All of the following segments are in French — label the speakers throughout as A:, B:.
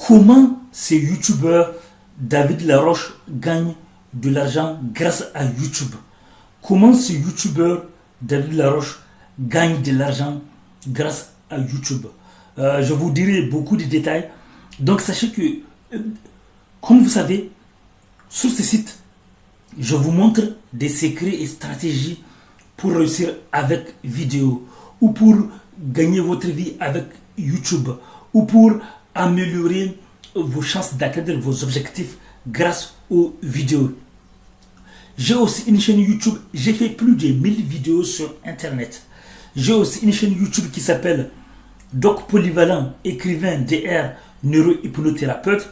A: Comment ce youtubeur David Laroche gagne de l'argent grâce à YouTube? Comment ce youtubeur David Laroche gagne de l'argent grâce à YouTube? Je vous dirai beaucoup de détails. Donc sachez que, comme vous savez, sur ce site, je vous montre des secrets et stratégies pour réussir avec vidéo, ou pour gagner votre vie avec YouTube, ou pour améliorer vos chances d'atteindre vos objectifs grâce aux vidéos. J'ai aussi une chaîne YouTube, j'ai fait plus de 1000 vidéos sur Internet. J'ai aussi une chaîne YouTube qui s'appelle Doc Polyvalent, écrivain DR, neurohypnothérapeute.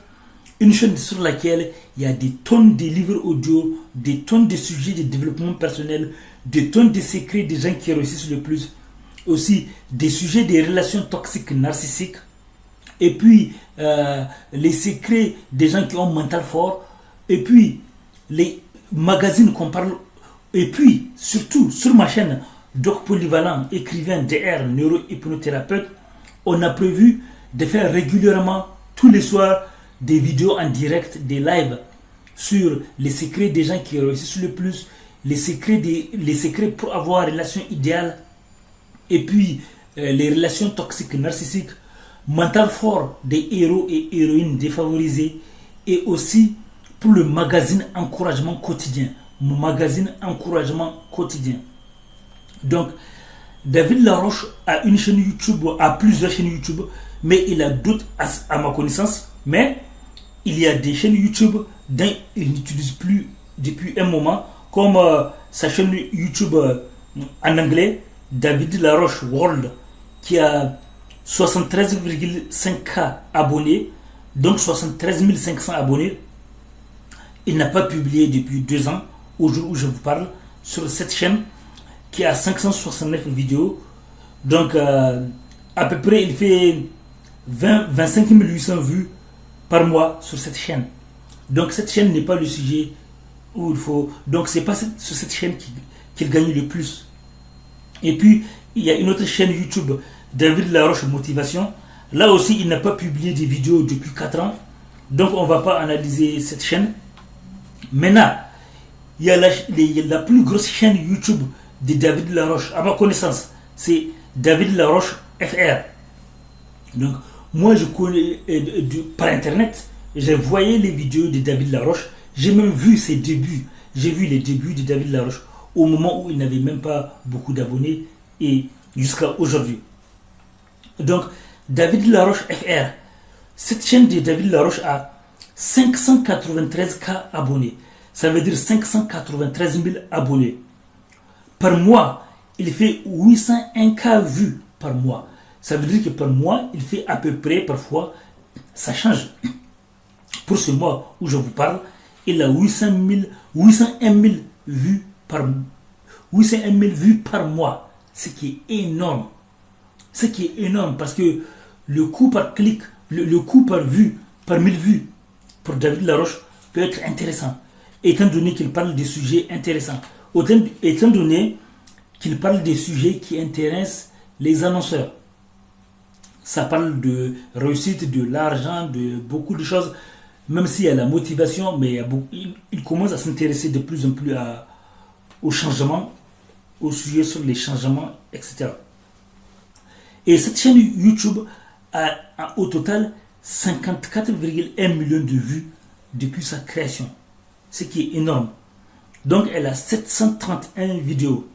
A: Une chaîne sur laquelle il y a des tonnes de livres audio, des tonnes de sujets de développement personnel, des tonnes de secrets des gens qui réussissent le plus. Aussi des sujets des relations toxiques narcissiques. Et puis les secrets des gens qui ont un mental fort. Et puis les magazines qu'on parle. Et puis surtout sur ma chaîne Doc Polyvalent, écrivain DR, neurohypnothérapeute, on a prévu de faire régulièrement tous les soirs des vidéos en direct, des lives sur les secrets des gens qui réussissent le plus, les secrets pour avoir une relation idéale, et puis les relations toxiques narcissiques, mental fort des héros et héroïnes défavorisés, et aussi pour le magazine encouragement quotidien, mon magazine encouragement quotidien. Donc David Laroche a une chaîne YouTube, a plusieurs chaînes YouTube, mais il a d'autres à ma connaissance. Mais il y a des chaînes YouTube dont il n'utilise plus depuis un moment, comme sa chaîne YouTube en anglais, David Laroche World, qui a 73,5K abonnés, donc 73 500 abonnés. Il n'a pas publié depuis 2 ans, au jour où je vous parle, sur cette chaîne qui a 569 vidéos. Donc à peu près il fait 25 800 vues par mois sur cette chaîne. Donc cette chaîne n'est pas le sujet où il faut. Donc c'est pas sur cette chaîne qu'il gagne le plus. Et puis il y a une autre chaîne YouTube, David Laroche Motivation. Là aussi il n'a pas publié des vidéos depuis 4 ans. Donc on ne va pas analyser cette chaîne. Maintenant, il y a la plus grosse chaîne YouTube de David Laroche, à ma connaissance, c'est David Laroche FR. Donc, moi, je connais par internet, j'ai voyé les vidéos de David Laroche, j'ai même vu ses débuts. J'ai vu les débuts de David Laroche au moment où il n'avait même pas beaucoup d'abonnés et jusqu'à aujourd'hui. Donc, David Laroche FR, cette chaîne de David Laroche a 593K abonnés. Ça veut dire 593 000 abonnés. Par mois, il fait 801K vues par mois. Ça veut dire que par mois, il fait à peu près, parfois, ça change. Pour ce mois où je vous parle, il a 801 000 vues par mois. Ce qui est énorme. Ce qui est énorme parce que le coût par clic, le coût par vue, par 1000 vues pour David Laroche peut être intéressant. Étant donné qu'il parle des sujets intéressants. Étant donné qu'il parle des sujets qui intéressent les annonceurs. Ça parle de réussite, de l'argent, de beaucoup de choses. Même s'il y a la motivation, mais il commence à s'intéresser de plus en plus au changement, au sujet sur les changements, etc. Et cette chaîne YouTube a au total 54,1 millions de vues depuis sa création. Ce qui est énorme. Donc elle a 731 vidéos.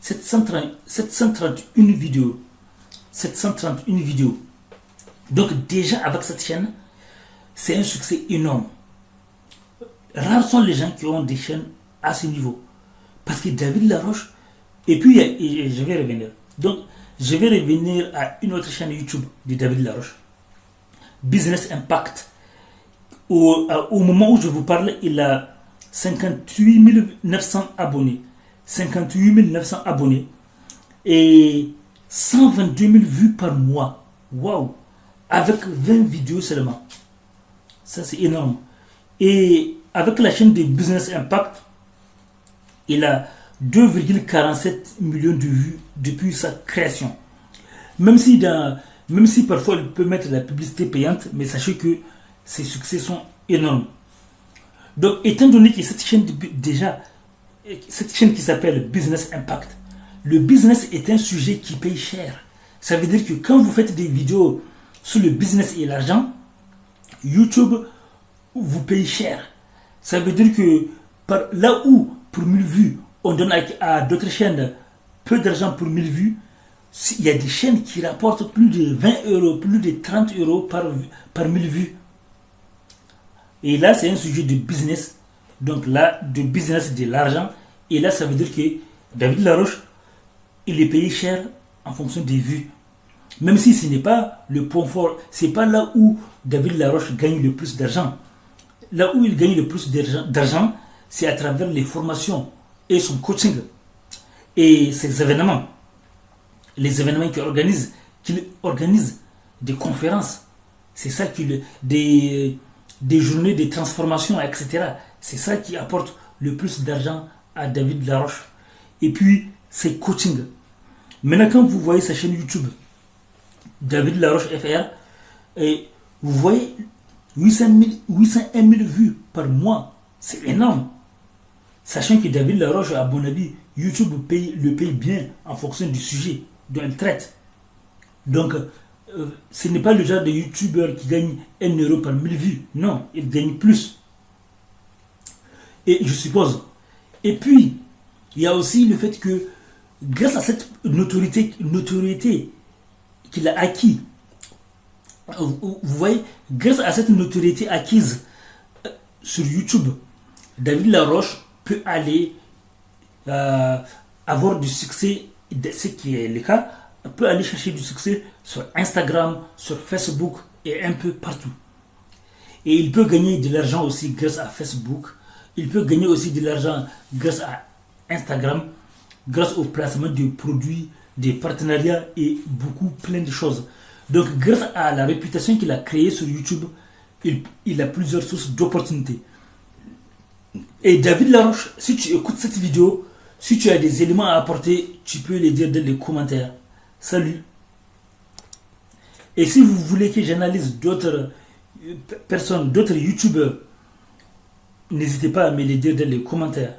A: 731 vidéos. 731 vidéos. Donc déjà avec cette chaîne, c'est un succès énorme. Rares sont les gens qui ont des chaînes à ce niveau. Parce que David Laroche, et puis je vais revenir. Donc je vais revenir à une autre chaîne YouTube de David Laroche. Business Impact. Au moment où je vous parle, il a 58 900 abonnés. 58 900 abonnés. Et 122 000 vues par mois. Waouh! Avec 20 vidéos seulement. Ça, c'est énorme. Et avec la chaîne de Business Impact, il a 2,47 millions de vues depuis sa création. Même si dans Même si parfois il peut mettre la publicité payante, mais sachez que ses succès sont énormes. Donc, étant donné que cette chaîne, déjà, cette chaîne qui s'appelle Business Impact, le business est un sujet qui paye cher. Ça veut dire que quand vous faites des vidéos sur le business et l'argent, YouTube vous paye cher. Ça veut dire que là où, pour 1000 vues, on donne à d'autres chaînes peu d'argent pour 1000 vues, il y a des chaînes qui rapportent plus de 20 euros, plus de 30 euros par 1000 vues. Et là, c'est un sujet de business. Donc là, de business, de l'argent. Et là, ça veut dire que David Laroche, il est payé cher en fonction des vues. Même si ce n'est pas le point fort, c'est pas là où David Laroche gagne le plus d'argent. Là où il gagne le plus d'argent, c'est à travers les formations et son coaching et ses événements. Les événements qu'il organise des conférences. C'est ça des journées de transformation, etc. C'est ça qui apporte le plus d'argent à David Laroche. Et puis, c'est coaching. Maintenant, quand vous voyez sa chaîne YouTube, David Laroche FR, et vous voyez 801 000 vues par mois. C'est énorme. Sachant que David Laroche, à mon avis, YouTube le paye bien en fonction du sujet dont il traite. Donc, ce n'est pas le genre de YouTuber qui gagne 1 euro par 1000 vues. Non, il gagne plus. Et je suppose. Et puis, il y a aussi le fait que, grâce à cette notoriété qu'il a acquis, vous voyez, grâce à cette notoriété acquise sur YouTube, David Laroche peut aller avoir du succès, ce qui est le cas, peut aller chercher du succès sur Instagram, sur Facebook et un peu partout. Et il peut gagner de l'argent aussi grâce à Facebook. Il peut gagner aussi de l'argent grâce à Instagram, grâce au placement de produits, des partenariats et plein de choses. Donc, grâce à la réputation qu'il a créée sur YouTube, il a plusieurs sources d'opportunités. Et David Laroche, si tu écoutes cette vidéo, si tu as des éléments à apporter, tu peux les dire dans les commentaires. Salut. Et si vous voulez que j'analyse d'autres personnes, d'autres YouTubeurs, n'hésitez pas à me les dire dans les commentaires.